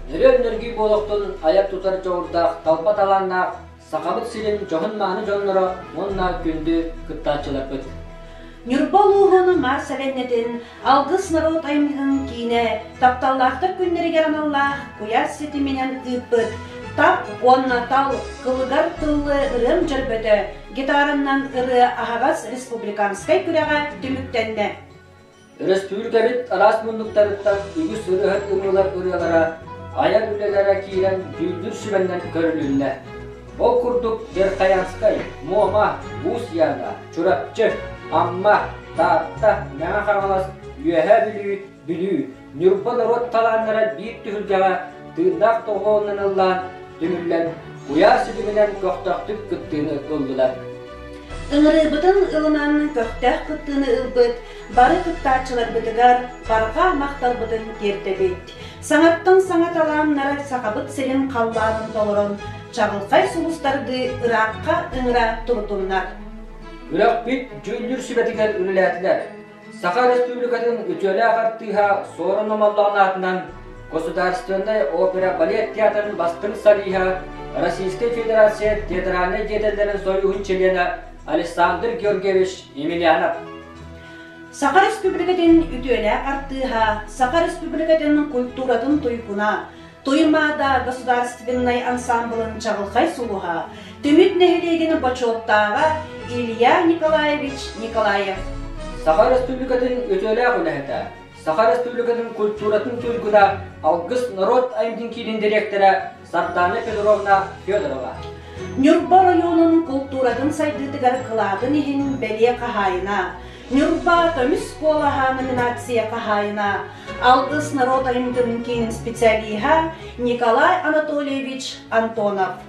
Nörönörgü boloktun ayak tutar çoğurdaq talpa talannak sakabıt silin johun mani jonlara onna gündü kıttaçılapıt. Нюрбалуғыны мар сәләннетін Алгыс народ аймығын кейіне тапталлақтыр күннері кераналлах куяс сетіменен үппіт. Тап уонна тал кылыгар тыллы ырыам дьөрбөтө гитараннан ырыа Алгыс республиканскай күрэҕэ түмүктенне. Республика бит арас мундуктарыттан үгүс ырыхат ымылар ырыалара аяк үлелere киирен дүйдүр sübenden көрүлүнне. Ол курдук Деркаянскай, Мома, Бусьяна, Чурапчы, Амма, Тарта, Нәңа Қармалас, Үйәһә Бүлүү, Нюрба народ таланнара биик түһүлгәгә тыындақ тоғуынан ыллан түмүллән уяр сүдүменен көқтақтүк кыттыыны ылдылар. Ыңырыбытын ылынан көқтәк кыттыыны ылбыт, бары кыттаачылар бытыгар, барға мақталбытын кертебет. Саңаттан саңат аламнары сақабыт серин қалланын толырын, чағылқай сұлыстарды ыраққа ыңыра тұрдыннар. Үрәк бит жүлдүр сүбәтігер үліләтілер. Саха Республикатын үтөлі ағартыға сорын омаллағын Государственный опера-балет театрын бастың салиха Российской Федерация театральный деделерін союғын челені Александр Георгиевич Емельянов. Саха Республикатын үтөлі ағартыға Саха Республикатын культуратын туйкуна, туймада государственный ансамблын чағылқай сұлуға, түміт нәхелегені бачоттаға Илья Николаевич Николаев. Саха Республикатын өтөлі ағылығыта, Саха Республикатын культуратын түлгіда Алгыс народ аймдың кейдің директоры Сардана Федоровна Федорова. Нюрба районын культуратын сайдытыгар кыладын ехін бәле қағайына, Нюрба төміс қолаға номинация қағайына, Алгыс народ аймдың кейдің специалиға Николай Анатольевич Антонов.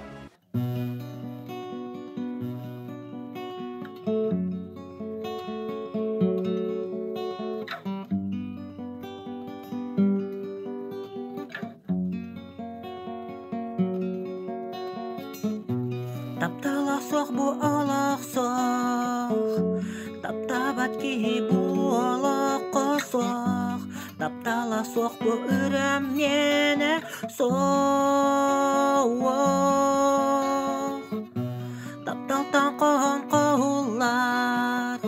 Таптала соқ бұ алақ соқ, таптабат ки бұ алақ қосоқ, таптала соқ бұ ырыам нені соқ. Тапталтан қоғын қоғылар,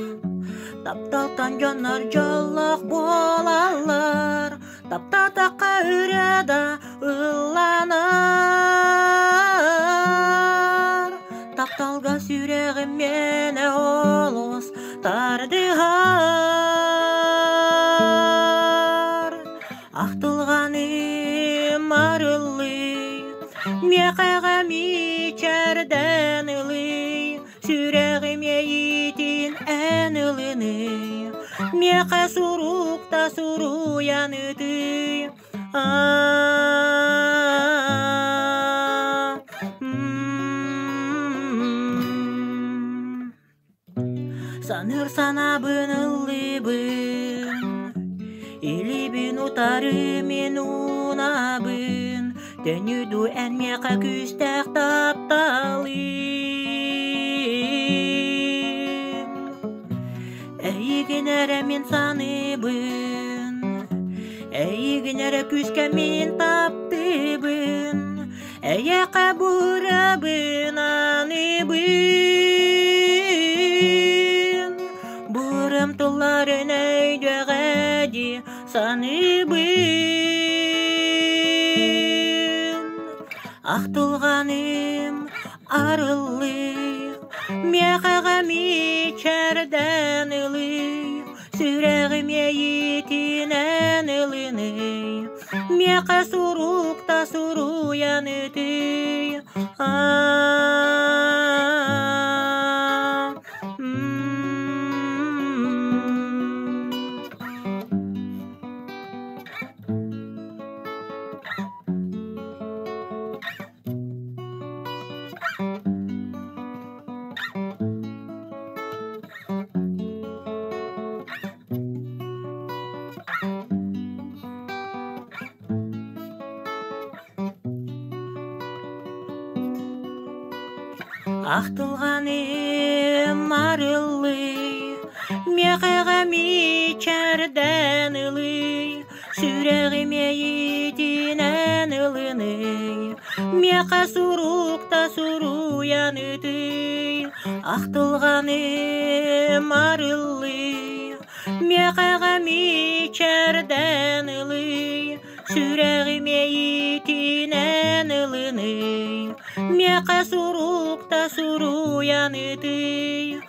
тапталтан жонар жолық болалар, таптатаққа үреді ұлланар. Тапталға сүрегі мені олыс тардығар. Ақтылғаным арылы, меқаға мечерден ұлы, сүрегі мейтін ән ұлыны, меқа сұруқта сұруян үті. Саныр санабын ыллыбын, илибин утары мен унабын, төнүду әнмеқа күстәк тапталым. Әйгенәрі мен саныбын, әйгенәрі күскә мен таптыбын, әйеқа бұрабын аныбын. Бурым тұлларын өйдіғәді саныбын. Ақтылғаным арылы, меқаға мечерден ұлы, сүрәғім ейтін ән ұлыны, меқа сұруқта сұруян үті. Ақтылғаным арылы, меқаға мечерден ұлы, сүрәғім ейтін ән ылыны, меқа сурукта суруян үтүй, ақтылғаным арылы, меқаға мечерден ылы, сүрәғіме етінен ылыны, меқа сурукта суруян үтүй,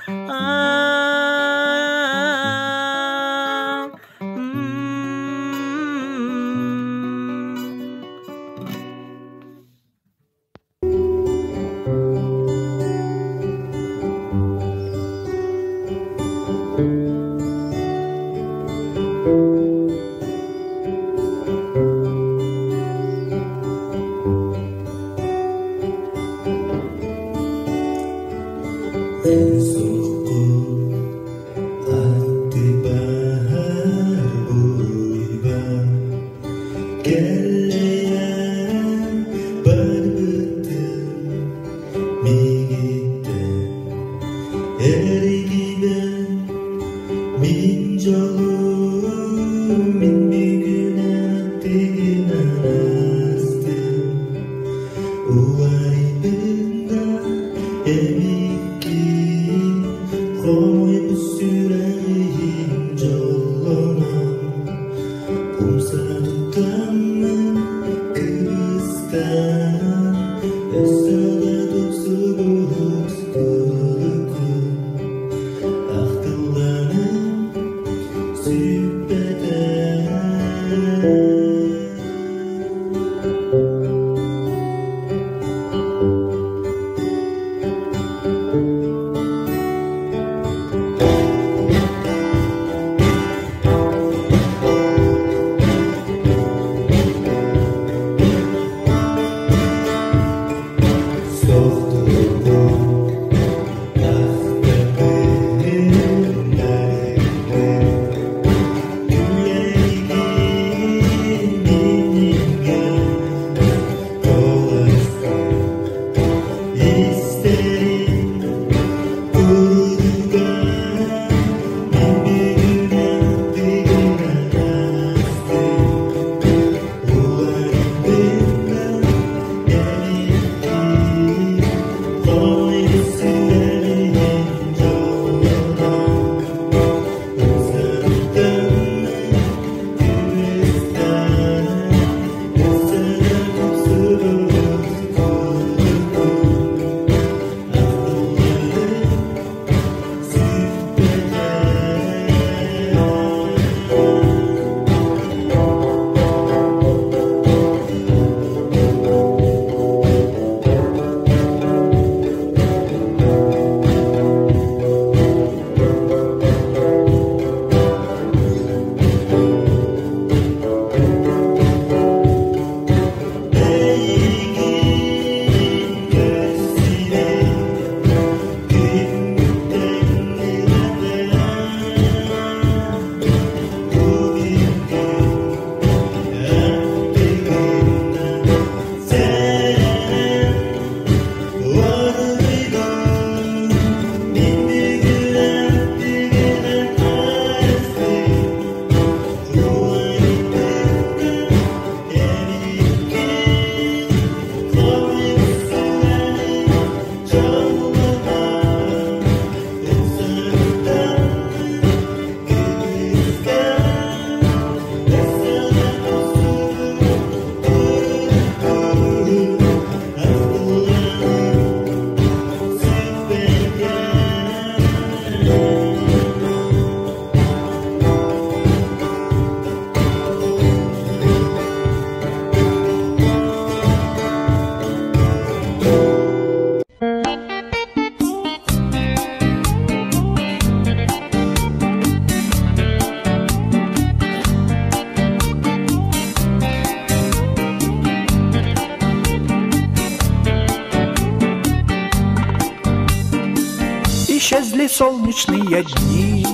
Исчезли солнечные дни,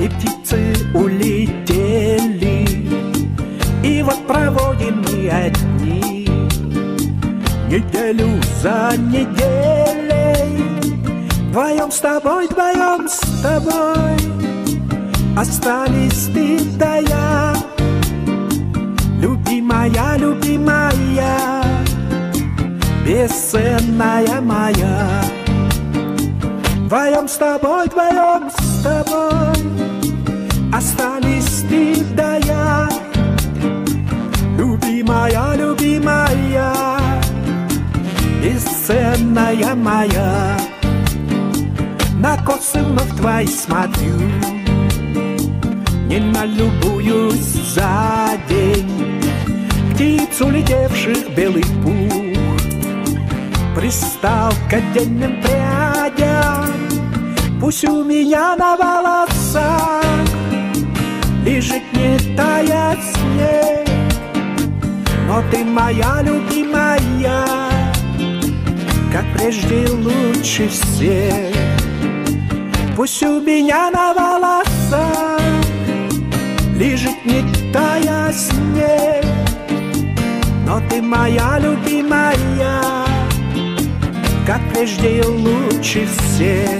и птицы улетели, и вот проводим мы одни неделю за неделей. Вдвоем с тобой остались ты да я, любимая. моя любимая, бесценная моя. Вдвоем с тобой остались ты да я. Любимая, любимая, бесценная моя. На косы вновь твои смотрю, не налюбуюсь за день. Птиц, улетевших белый пух, пристал к отдельным прядям. Пусть у меня на волосах лежит не тая снег, но ты моя любимая, как прежде лучше всех. Пусть у меня на волосах лежит не тая снег, но ты моя любимая, как прежде лучше всех.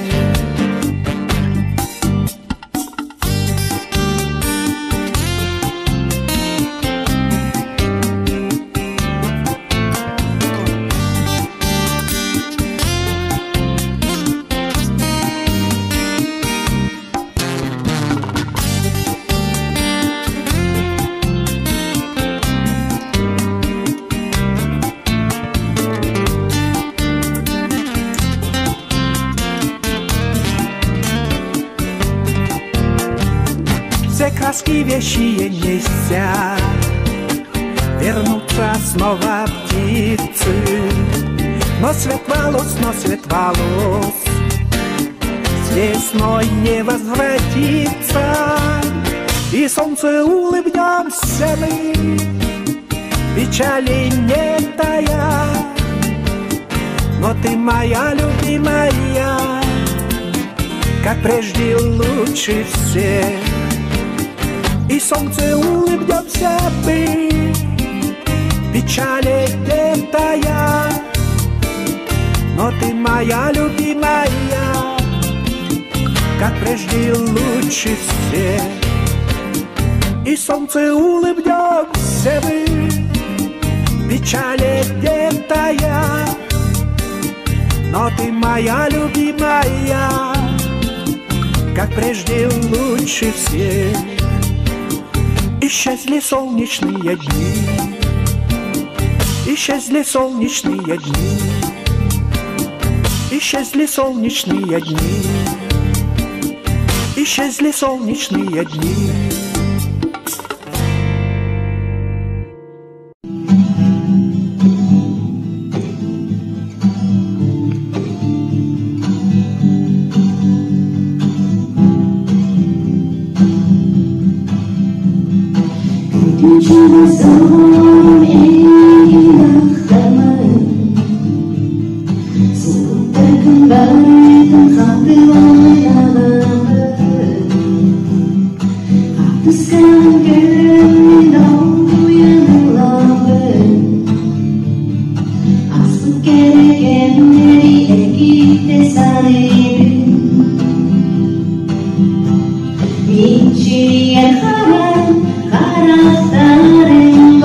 Все краски вещи нельзя вернуться снова птицы, но цвет волос с весной не возвратится. И солнце улыбнемся мы, печали не тая, но ты моя любимая, как прежде лучше всех. И солнце улыбнемся мы, печали не тая, но ты моя любимая, как прежде лучше всех. И солнце улыбнемся мы, печали не тая, но ты моя любимая, как прежде лучше всех. Исчезли солнечные дни, исчезли солнечные дни, исчезли солнечные дни, исчезли солнечные дни. Michi yang karan, karan taring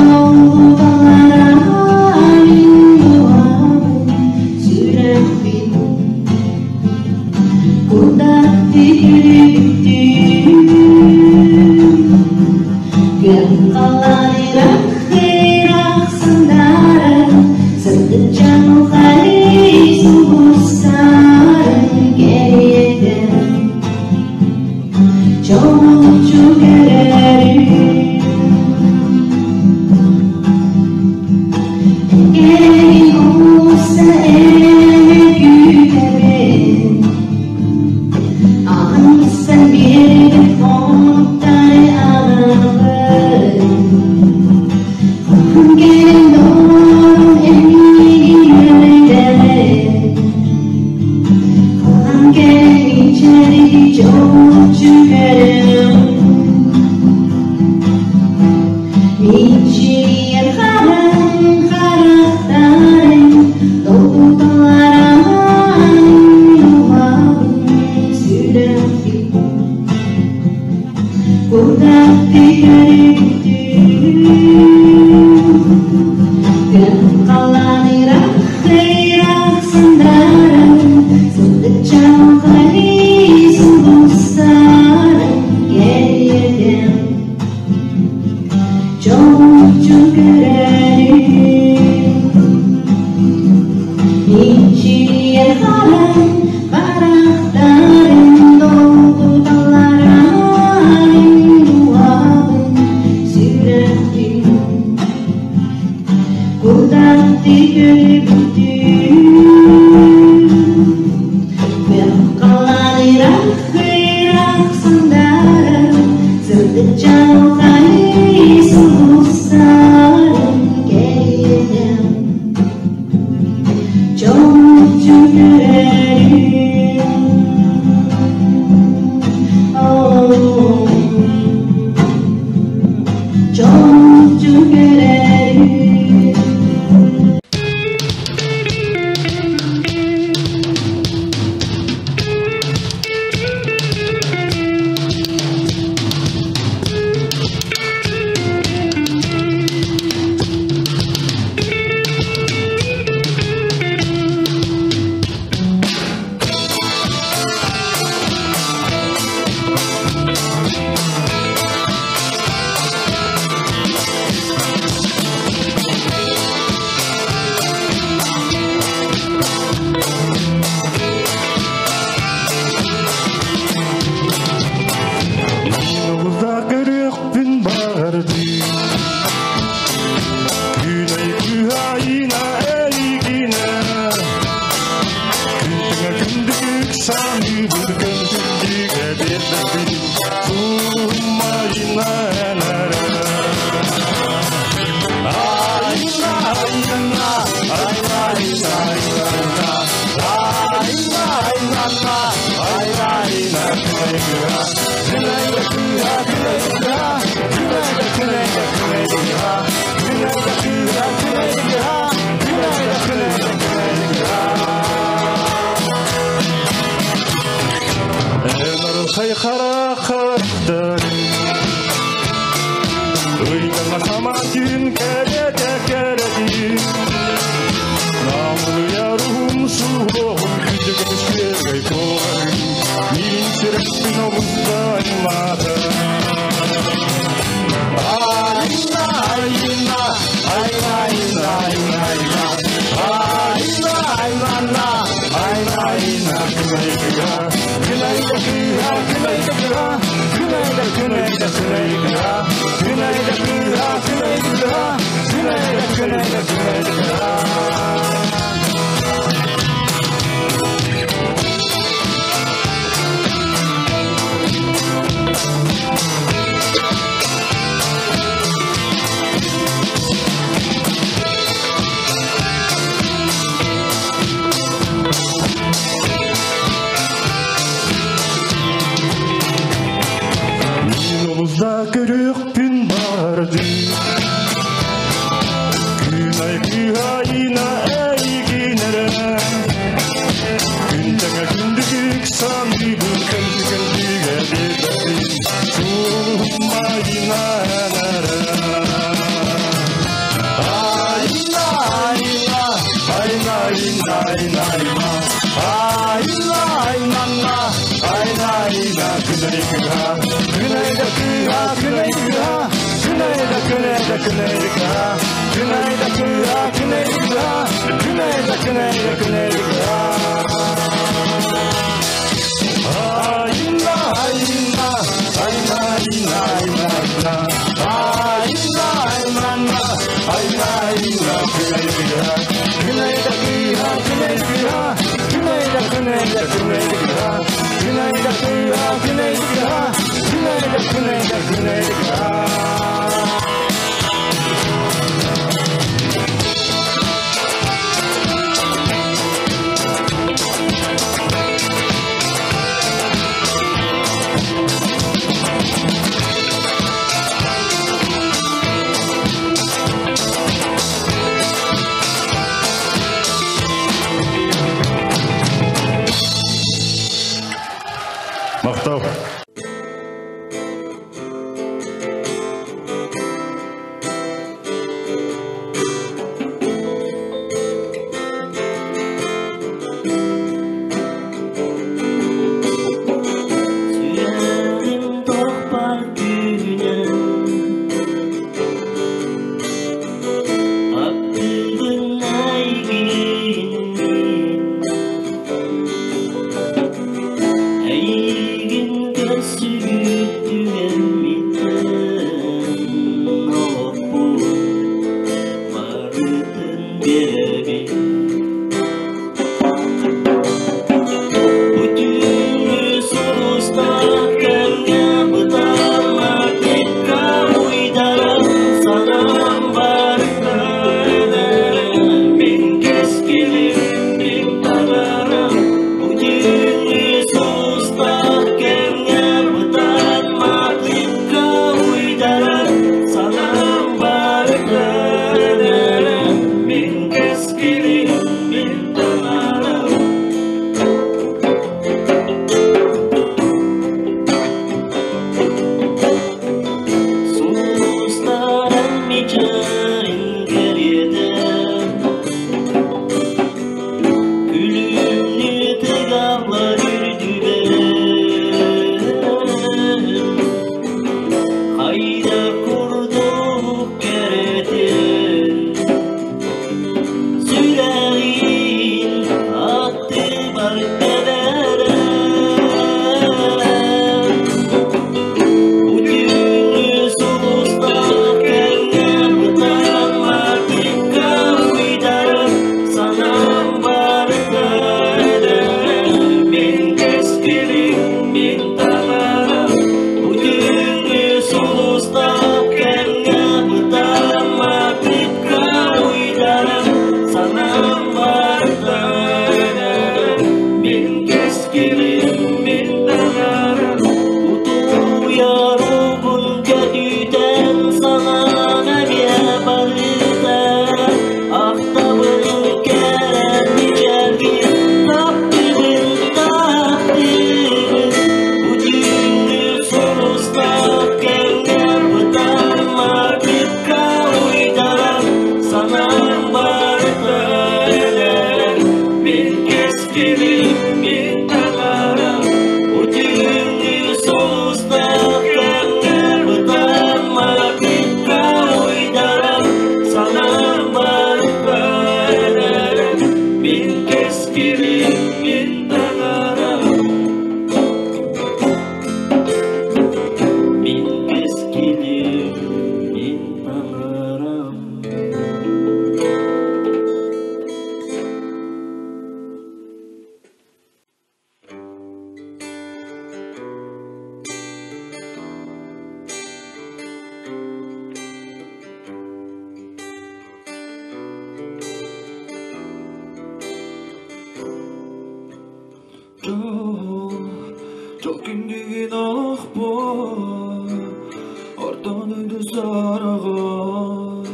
sorğur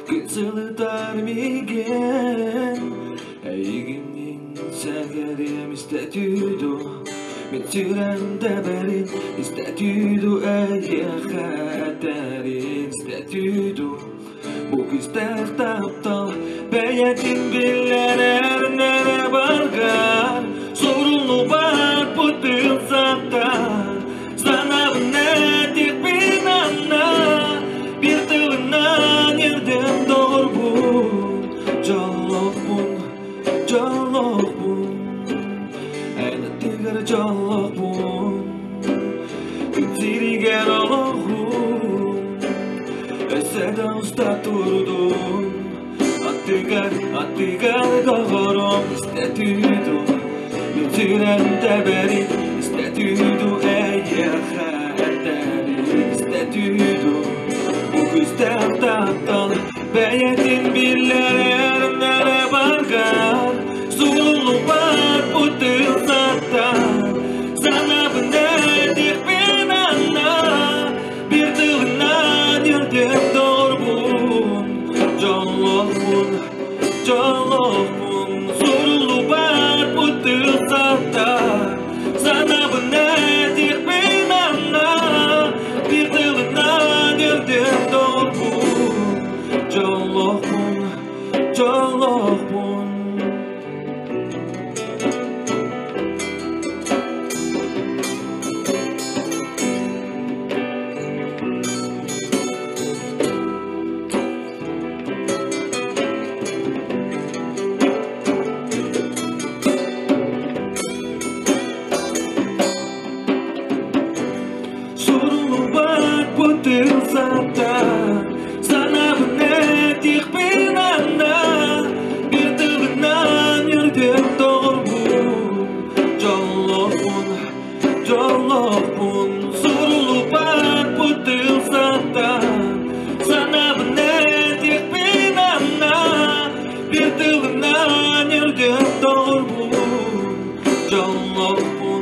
Kızılıtar migen Eyginin segerim istatüdü Min sürende berin istatüdü Eye xaterin istatüdü Bu küster taptal Beyetin biller nere bargar Sorunu var bu tılsattan Sana nedik bin anna Bir tığından yerden doğrbun Çalok bun Ayna tigir çalok bun Kütsiriger Allah'un Eseden usta turdun Attigar doğrum istatüdü Min sürende berin istatüdü Eye xaterin istatüdü Bu küster taptal Beyetin biller nere bargar Zulunu var bu tılsattan Sana bu nedik bin anna Bir tığından yerden doğrbun Çalok bun Zulunu var bu tılsattan Sana bu nedik bin anna Bir tığından yerden doğrbun Çalok bun Sorunu var bu tılsattan Sana bu nedik bin anna Bir tığından yerden doğrbun Çalok bun Sorunu var bu tılsattan Sana bu nedik bin anna Bir tığından yerden doğrbun Çalok bun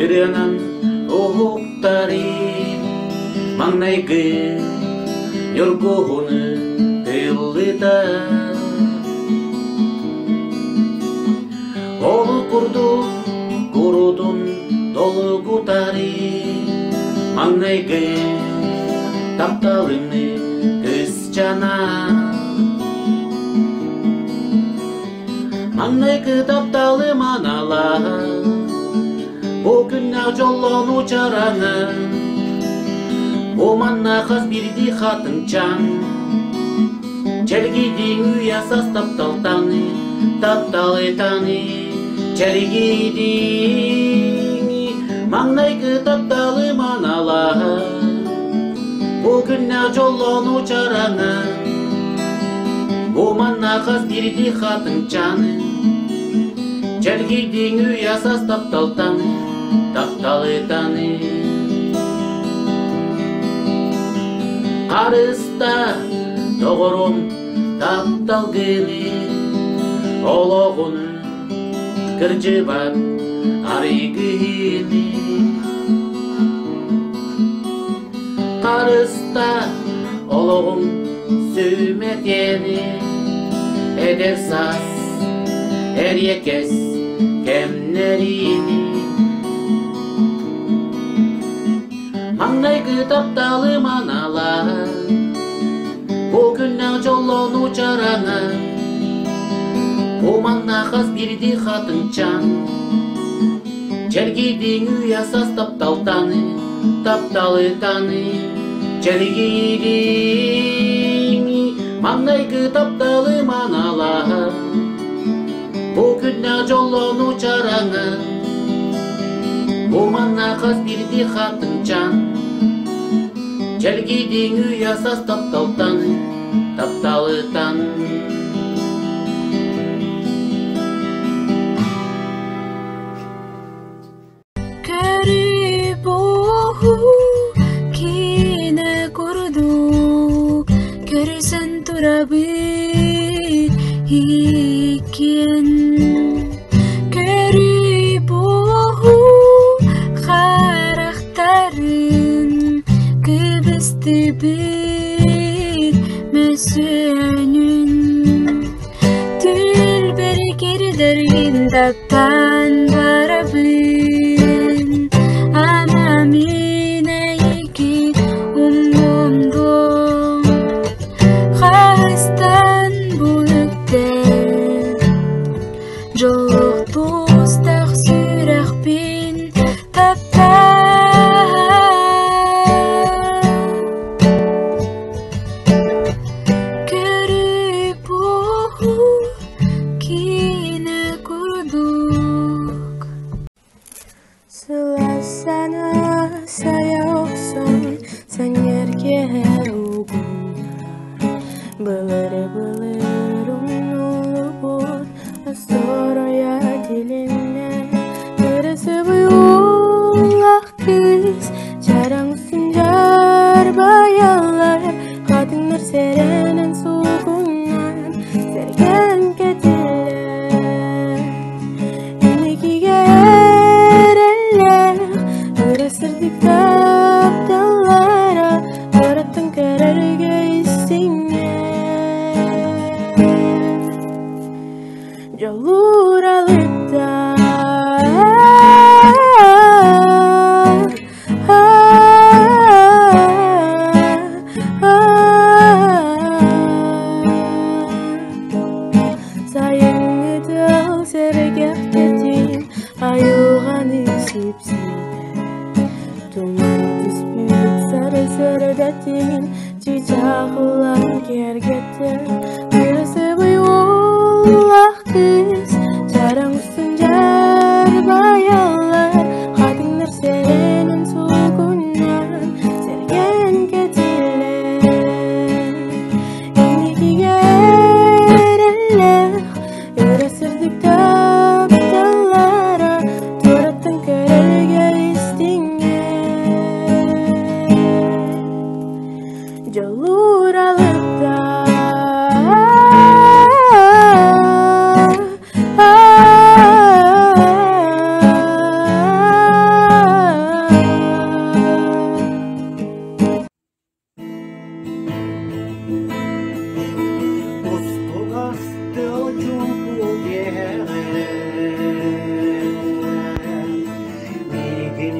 Yürünen oğuktari Mangnaygı yorguğunu tıllıda Oğul kurdu kurudun dolu gutari Mangnaygı taptalını kız cana Mangnaygı taptalı manala O günler jollanı çaranı O manna kaz birdi hatın can Çelgidin uyasas taptaltani Taptalı tani Çelgidin Mangnaygı taptalı manala O günler jollanı çaranı O manna kaz birdi hatın can Çelgidin uyasas taptaltani Taptalı tani Arısta doğurum taptal geli Oloğunu kırcıbat arigini Arısta oloğum sümet yeni Eder saz er yekes kemlerini Mangnaygı taptalı manala O günler jollanı çarana O manna kaz birdi hatın can Çelgidin uyasas taptaltani Taptalı tani Çelgidin Mangnaygı taptalı manala O günler jollanı çarana O manna kaz birdi hatın can Çelgidin uyasas taptaltan Taptalıtan Karibohu kine kurdu Körsen turabit hiken Karibohu karakterin Kıbıstibit mesünün Tülber geridir taptan varabın Ama mine yekit umumdum Hastan bulukte Joluk tustaq sürek bin Jalur alıp da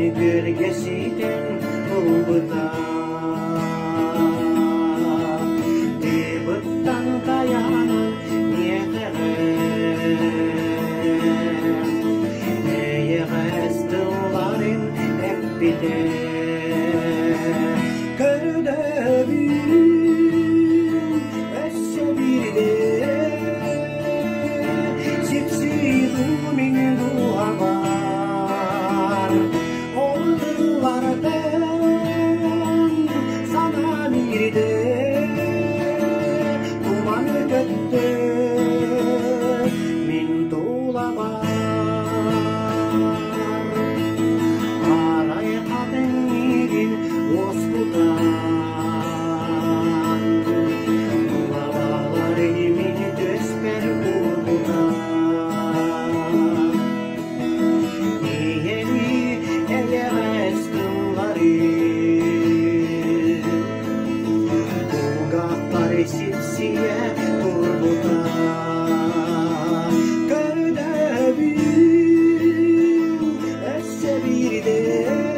gölgesiden bulbuda debuttan dayanın yeğestıların hep bide kördevim esse birde sipsidumin duavar oldulardan sana birde duman götte min dolavar aray kadengin oskudan dolavarimi göster urbudan yeni egerestinleri bulgatları sipsiye turbudan köydevim esse birden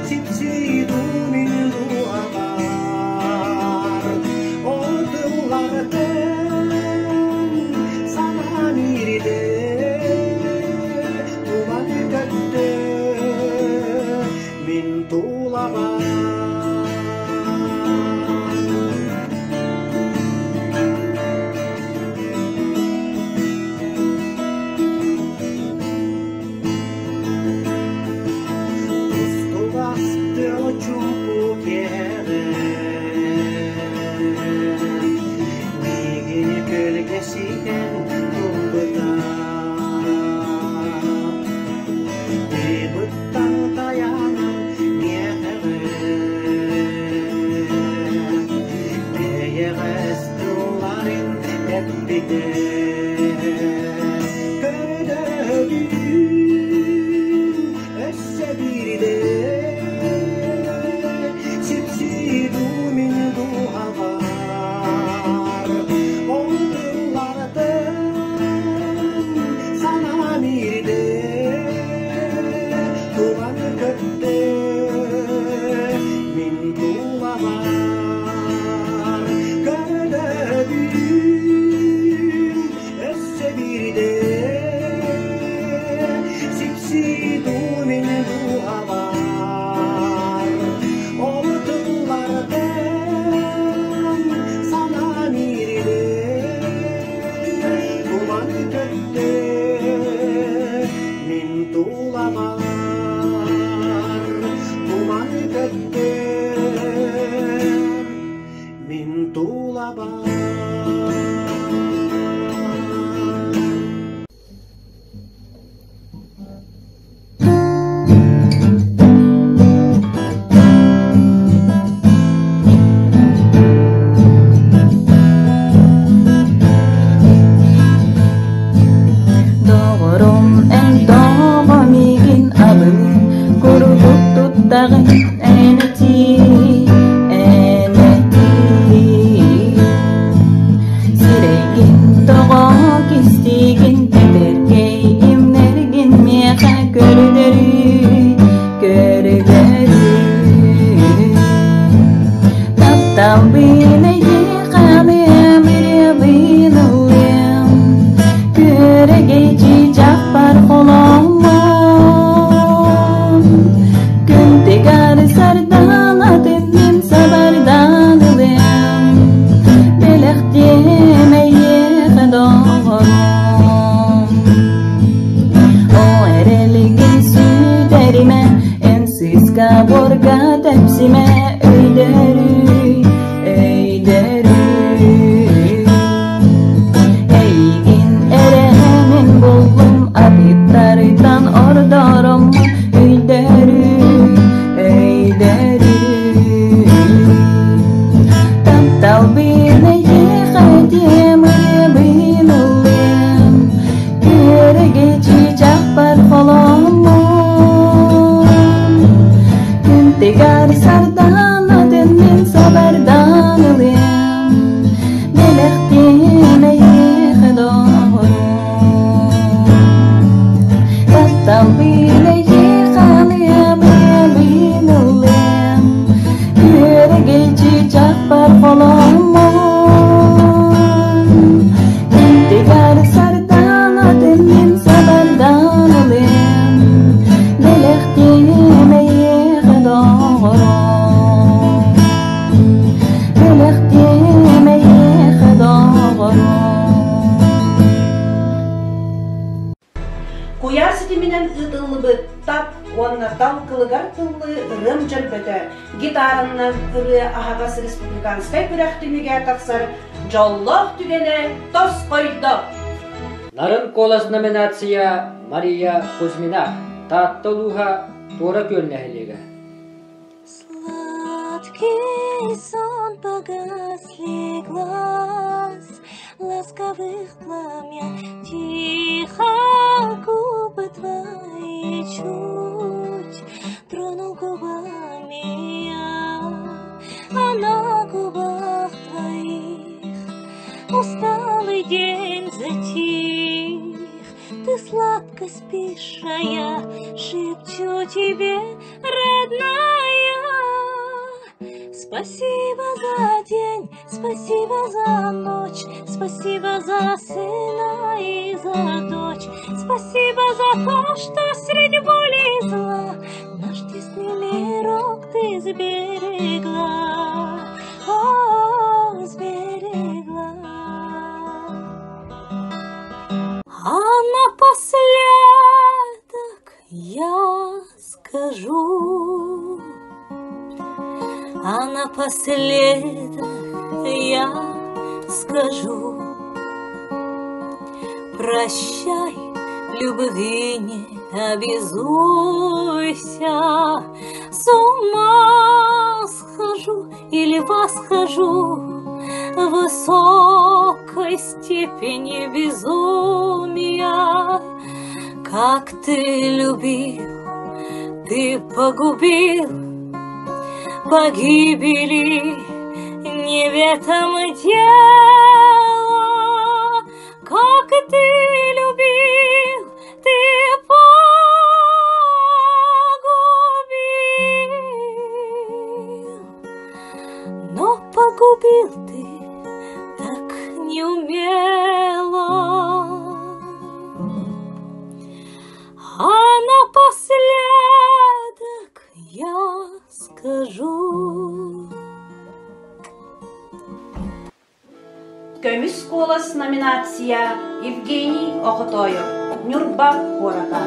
sipsidumin dualar ordulardan sana birde duman götte min tuğlavar Ustuvastı o çubuk yere Migin gölgesinden bulbuda Debuttan dayanan yeğestıların hep bide köydevim esse birde sipsidumin duavar oldulardan sana birde duman götte min dolavar köydevim esse birde sipsidumin duavar oldulardan sana birde duman götte min dolavar duman götte min dolavar Doğrum en doğamigin abı kurulup tuttağın eneti Siregin doğak istigin teberkeyim nergin miyaqa gördürü Taptal bine yeğanım yabinalıyım Küregeci Cappar kolomon Güntegar sardan atetim sabardan ılıyım Belektim eyyeğe doğrum O ereligin süderime Ensiz kaburga tepsime Öyderü Eygin erehemin buldum Abittardan ordorum Öyderü Taptal birine yeğedim Yabinalıyım Küregeci Cappar kolomon Güntegar sardan тал кылыгар тыллы ырыам дьөрбөтө гитараннан ырыа Алгыс республиканскай күрэхтимиге тахсар жоллох түгене тос койдо. Нарын колас номинация Мария Кузьмина таттылуха тура көлнәһилеге. Сладкий сон погасли глаз, ласковых пламя, тихо губы твои чуть тронул губами я, а на губах твоих усталый день затих. Ты сладко спишь, а я шепчу тебе, родная. Спасибо за день, спасибо за ночь, спасибо за сына и за дочь, спасибо за то, что среди боли и зла наш тесный мирок ты сберегла, о, сберегла. А напоследок я скажу, а напоследок я скажу: прощай, любви не обязуйся, с ума схожу или восхожу в высокой степени безумия. Как ты любил, ты погубил, погибели не в этом дело. Как ты любил, ты погубил, но погубил ты так неумело. А напоследок я скажу. Көмүс колас номинация Евгений Охотоев, Нюрба Хорака.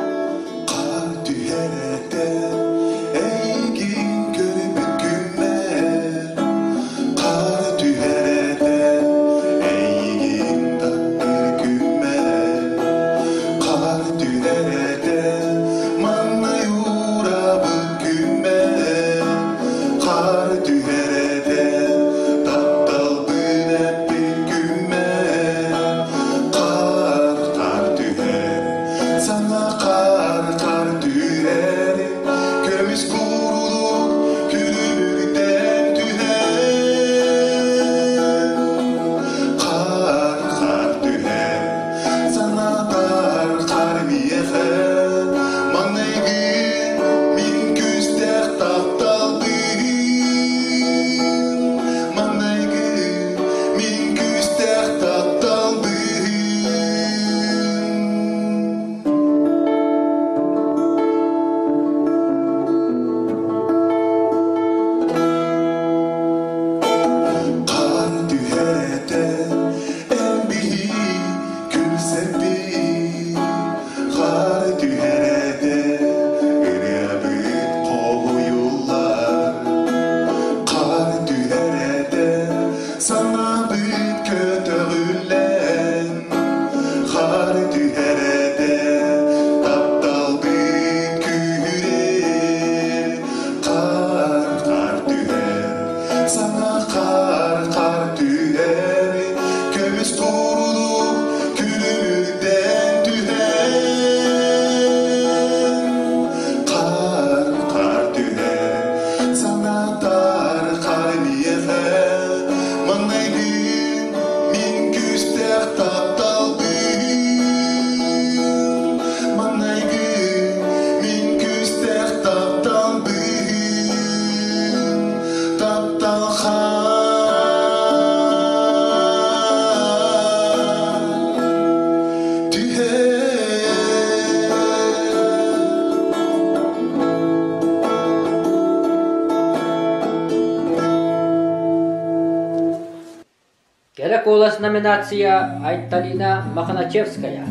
Колас номинация Айталина Махначевская.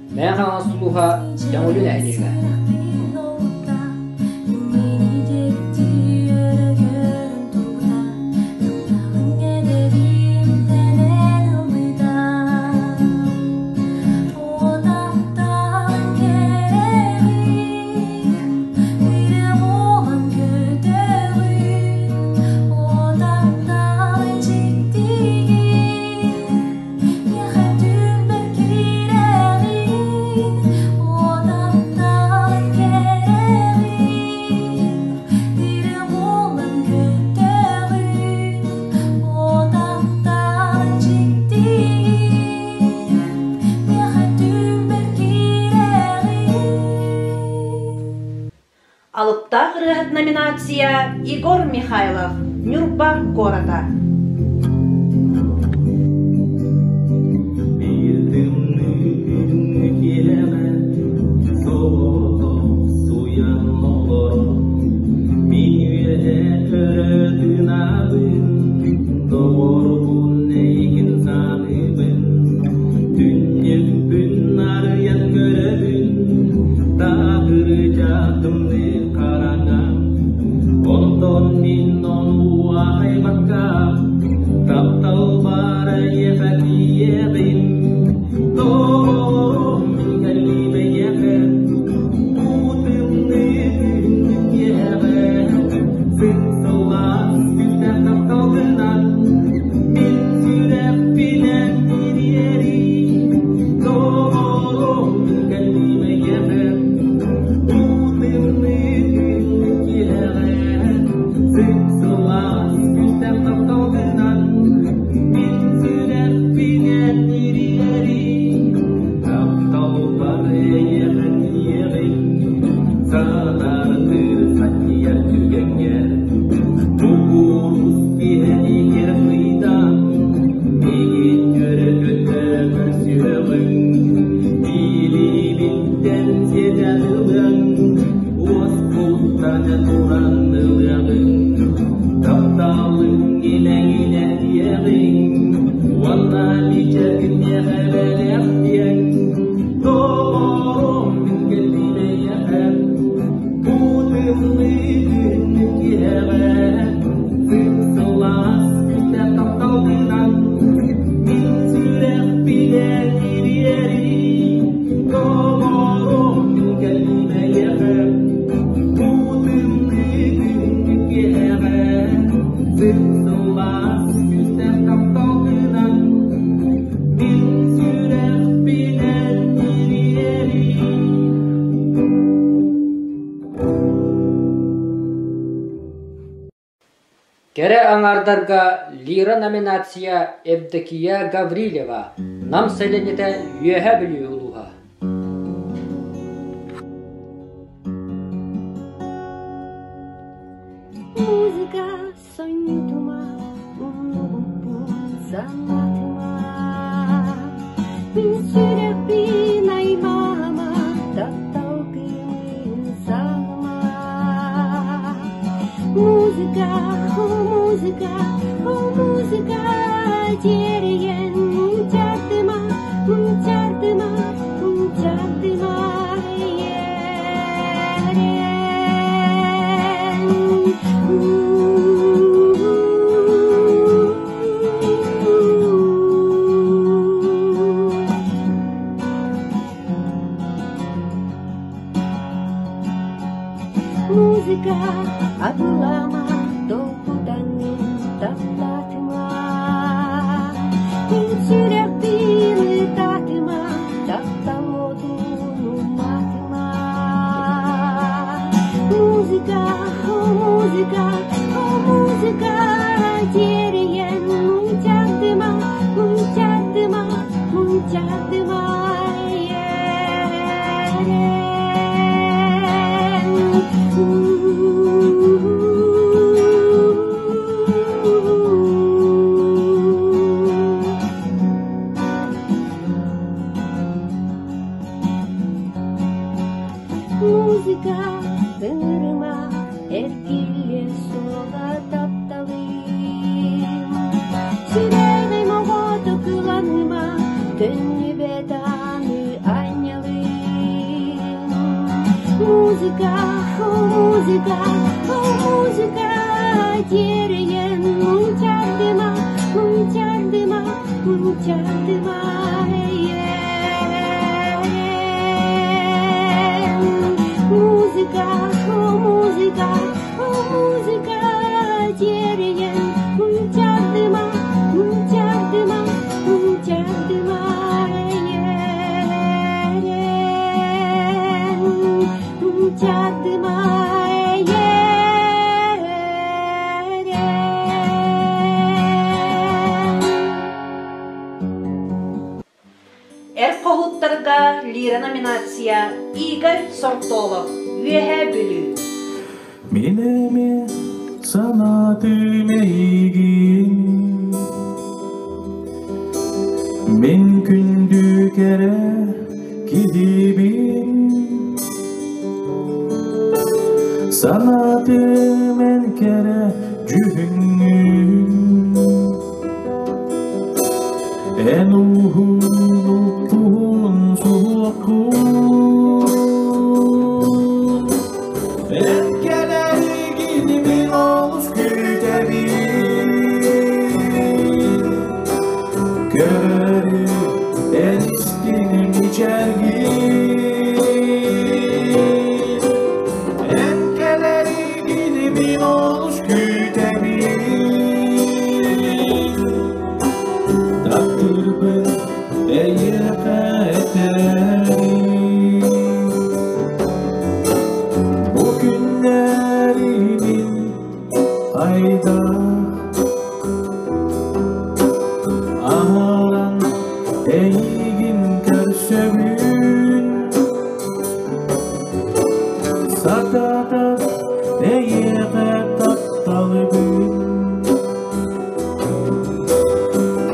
Меха слуха Ямулина Хелига. Ыттақ ырыат номинация Игорь Михайлов, Нюрба города. Кере аңардарга лира номинация Евдокия Гаврилева, нам селенете үйеһе білүү улуға. Музыка сонютума, умнугуппу занатыма. Мин сүреппин аймама, татталгын сагыма. Музыка, о музыка, тереен мунчардыма, мунчардыма, мунчардыма, Музыка адулама долгуданын таптатыма. Мин сүреппин ытатыма, тапталодун уматыма. Музыка, о музыка, тереен мунчардыма, мунчардыма, мунчардыма. Музыка ырыма, эркилле суга тапталым. Сүрегим огото кыланыма, көннү бетаны айнялым. Музыка, о музыка, тереен мунчардыма, мунчардыма, мунчардыма. Музыка, о музыка, тереен мунчардыма, мунчардыма, мунчардыма. Мунчардыма. Kohuttarga lira номинация Игорь Сортолов, үйеһе білүү. Minemi sanatım eygin Men kündü kere gidibim Sanatım en kere cühüngün En uhulupun suhukun En keleri gidimin oluz güdebin Göreri en istinim içergin En keleri gidimin oluz güdebin Takdir ben eyyaka eterim Bu günlerimin ayda Aharan eygin körsöbün Satada eyyaka taptalı gün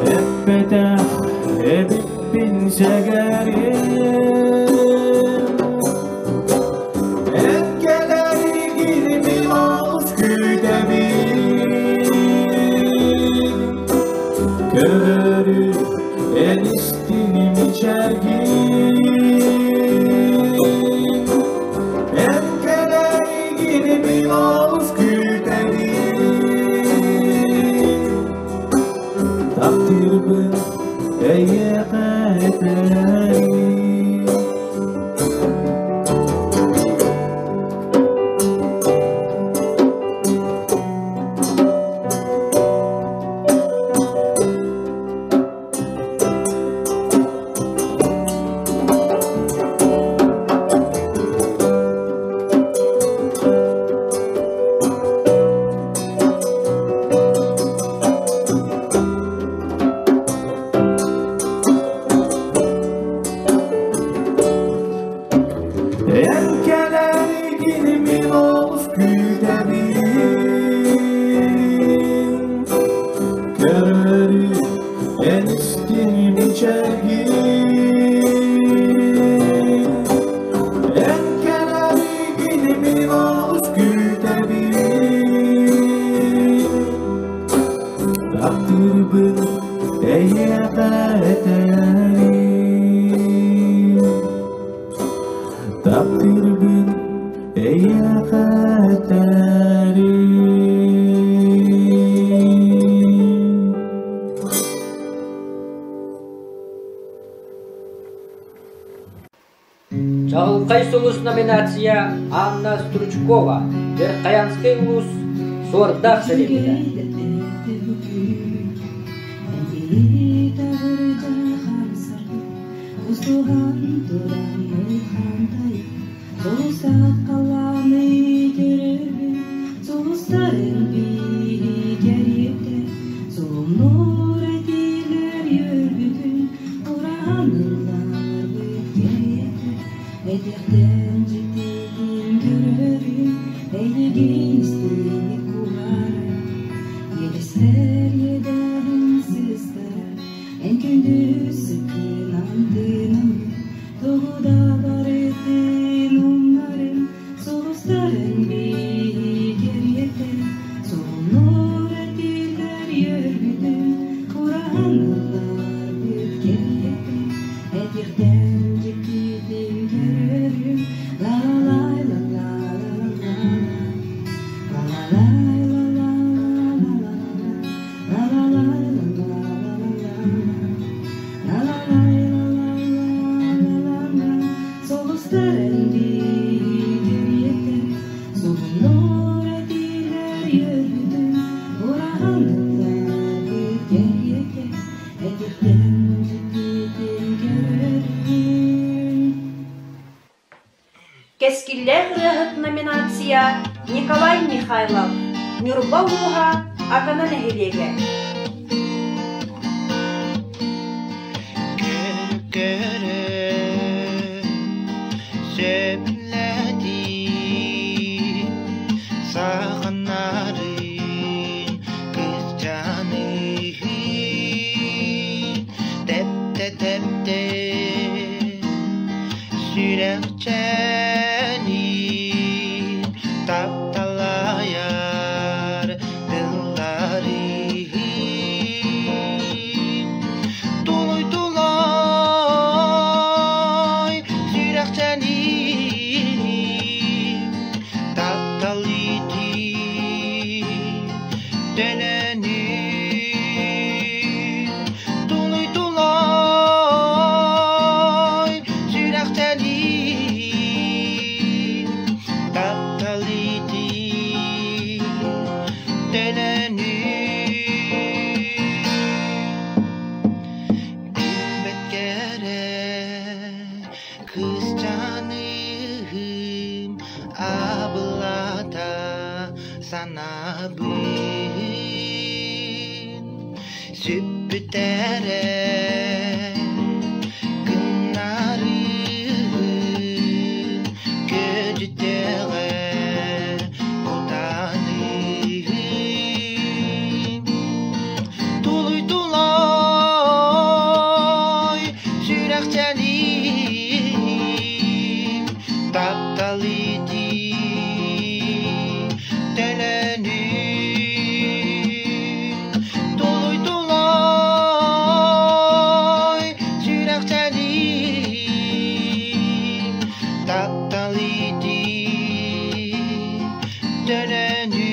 Ebbede ebip bin segerim Enkeleri gidimi oluz güdebin Görür en istinim içergin Enkeleri gidimi oluz güdebin Takdir ben eyyaka eterim Enkeleri gidimin oluz güdebin Görür en istinim içergin Enkeleri gidimin oluz güdebin Takdir ben eyyaka eterim Takdir ben eyyaka eterim Чағылқай солус номинация Анна Стручкова, Верхаянский улус, Сордах Саребида. Кескиллер рыхыт номинация Николай Михайлов, Нюрбалуха, Акана Нехелеге. тапталити делени тулуй тулой сүрәктәни тапталити делени билбеткере кыз жаным абылата санабын сүппітере күннары көжітеғе отаны тулуй тулой сүрәктәни тапталити телени тулуй тулой сүрәктәни тапталити телени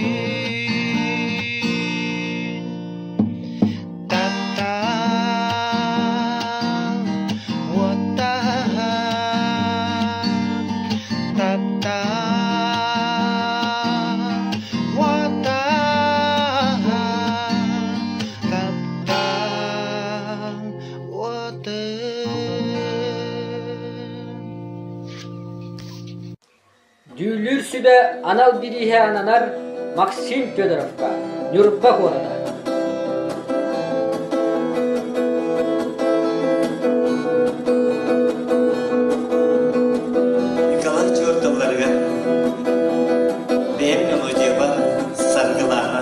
Дүүлүр сүбе анал бирихе ананар Максим Федоровка, Нюрба города. Николай Чёртовларга бем мелодия саргылана.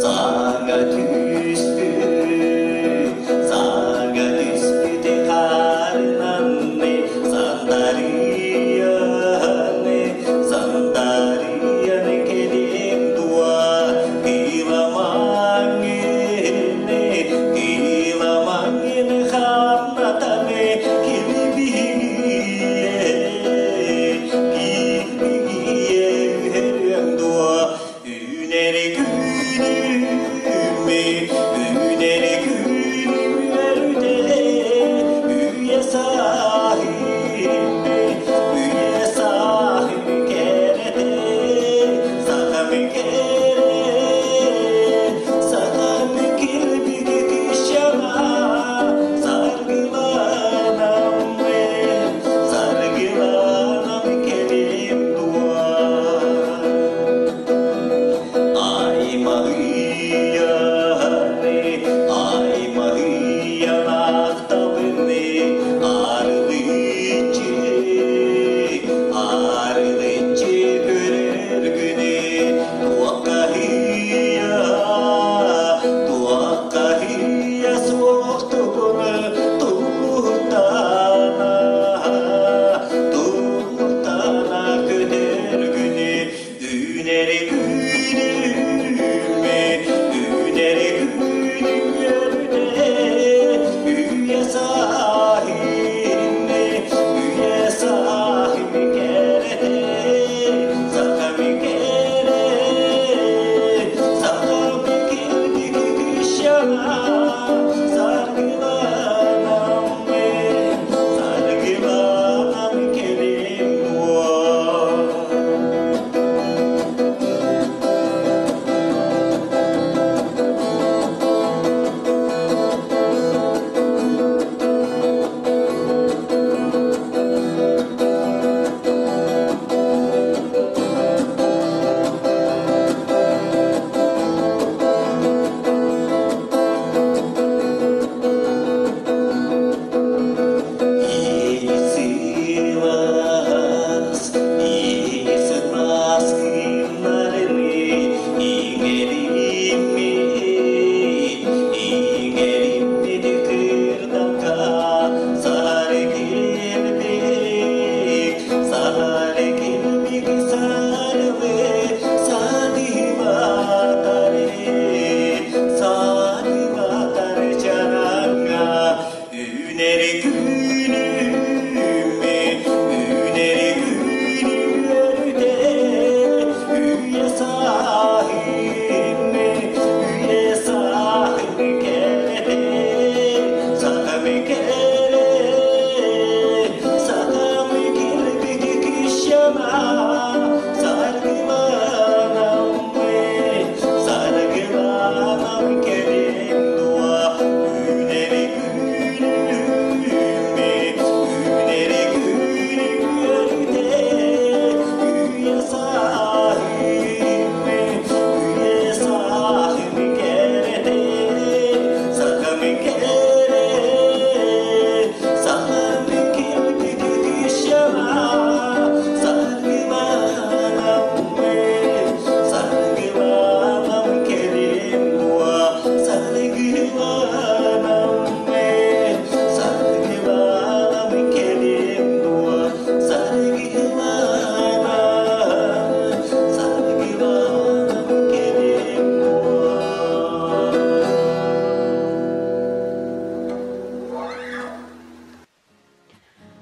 Сага түспү де карнанне сандарияне келем дуа киламангene хамната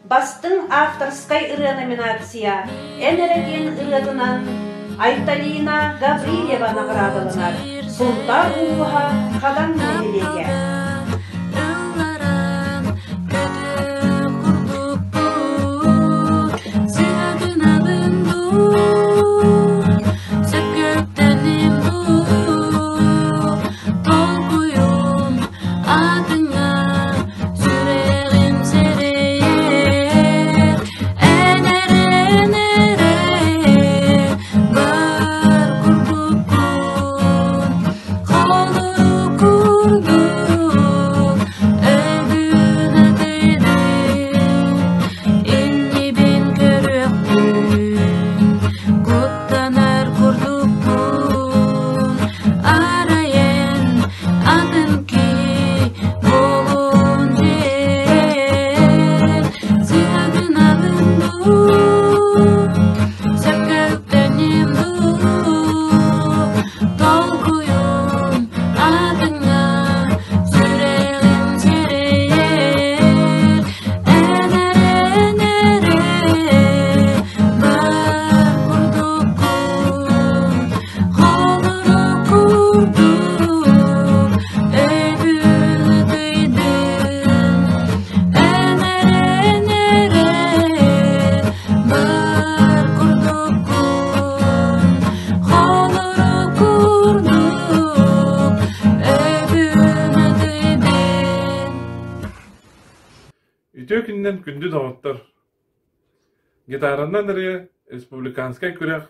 Бастың авторскай ырыа номинация энереген ырыатынан Айталина Гаврилева наградаланар. Султар улуха кадан менелеге. Итоговый күнді дауыттар. Гитараннан ырыа республиканскай күрэҕ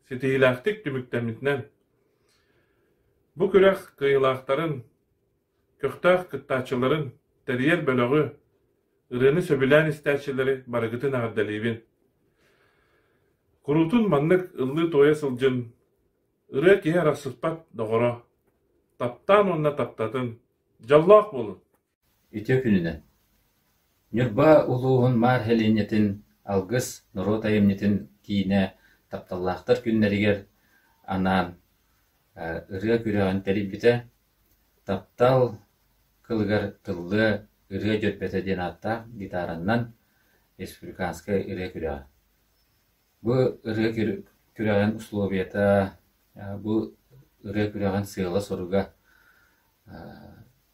сетиилээхтик түмүктэмитинэн. Бу күрэҕ кыйылаахтарын, көхтаах кыттаачыларын, тәрийер бөлөҕү, ырыаны сөбүлээн истээчилери барыгытын ағырдалиибин. Курутун маннык ыллыы тоя сылжын, ырыа киһи арассыспат доҕоро, таптаан онна таптатын, жаллаах болун. Итоговый Нюрба улуғын мар хеленетін Алгыс нұрот айымнетін кейіне тапталлақтар күннерігер анан ырыа күрэҕэн тәриббите таптал кылыгар тыллыа ырыа дьөрбөтө диэн аттаах гитараннан республиканская ырыа күрэҕэ. Бу ырыа күрэҕэн условията, бу ырыа күрэҕэн сыала соруга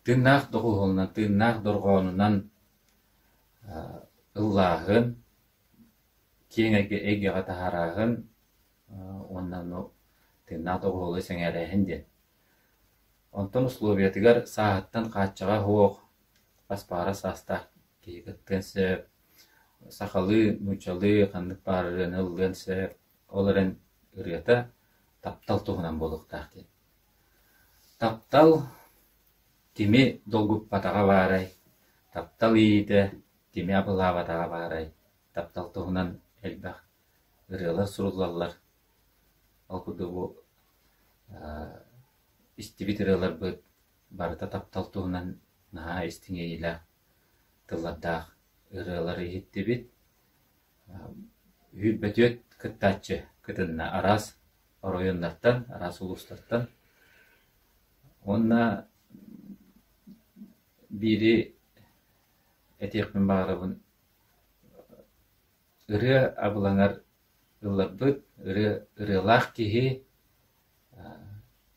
тыыннаах доҕуһулунан, тыыннаах дорҕоонунан ыллааһын, киэҥэги эйгэҕэ таһарааһын, оннан тыыннаах доҕуһулу сэҥээрэйэһин диэн. Онтон условиятыгар сааһыттан хааччаҕа хуох паспаара саастаах киһигыттын сөп, сахалы, нучалы, ханнык баарырын ыллыан сөп, оларын ырыата таптал туһунан болуктаах диэн. Таптал тими долгуппатаҕа баарай, таптал иите тими абылаабатаҕа баарай, таптал туһунан элбэх ырыалар суруллаллар. Ол курду бу истибит ырыалар быт барыта таптал туһунан наһаа истиңэйилээх тылладдаах ырыалар иһиттибит. Дьөрбөтө кыттааччы кытынна арас оройоннартан, арас улустартан. Онна бири этекмен багырабын ырыа абылаңар ылларбыт ырыалаах киһи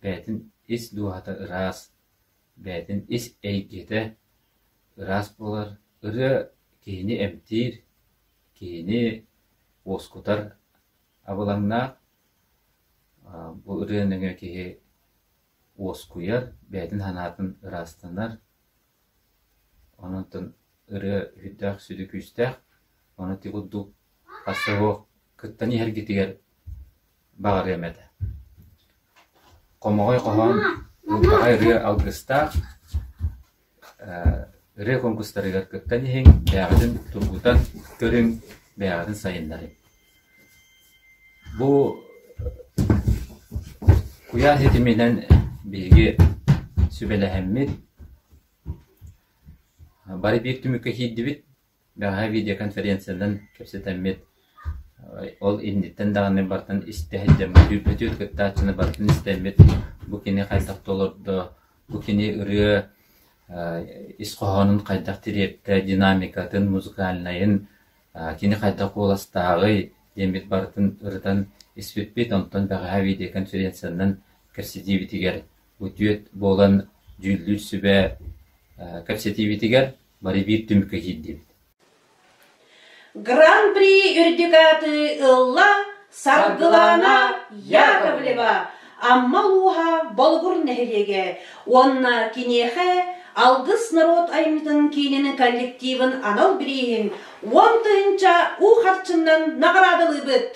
бээтин ис дуата ыраас бээтин ис эйгете ыраас болар ырыа киһини эмтиир киһини оскутар абылаңнаах бу ырыаныгы киһи оскуяр бээтин ханаатын ыраастанар онунтун ырыа хүддаах сүдү күстаах оны тигудду асыгоо кыттани хергитигер багар эмете комогой кохон ултагай ырыа алгыстаах ырыа конкурстарыгар кыттани хең бээгатын тургутан көрүң бээгатын сайыннары бу куян хетименен биги сүбелэхэммит бары биир түмүккө хийдибит бэҕэһэ видеоконференциянан кэпсэтэммит ол инниттен даганы бартан истэһэлдэм дьөрбөтө кыттааччыны бартан истэммит бу кини хайдах толордо бу кини ырыа исхоһонун хайдах тириэпте динамикатын музыкальнайын кини хайдах кууластаагый диэмит бартын ырытан испиппит онтон бэҕэһэ видеоконференциянан кэпсэтиибитигер бу түөт буолан дьүүллүр сүбэ кэпсэтиибитигер бары биир түмүккө хийдибит Гран-при үрдүгаты ылла Саргылана Яковлева Аммалуха Болгур нехилеге уонна кинехе Алгыс народ аймытын киненин коллективын анал бирейин 10-нча у харчыннан наградылыбыт.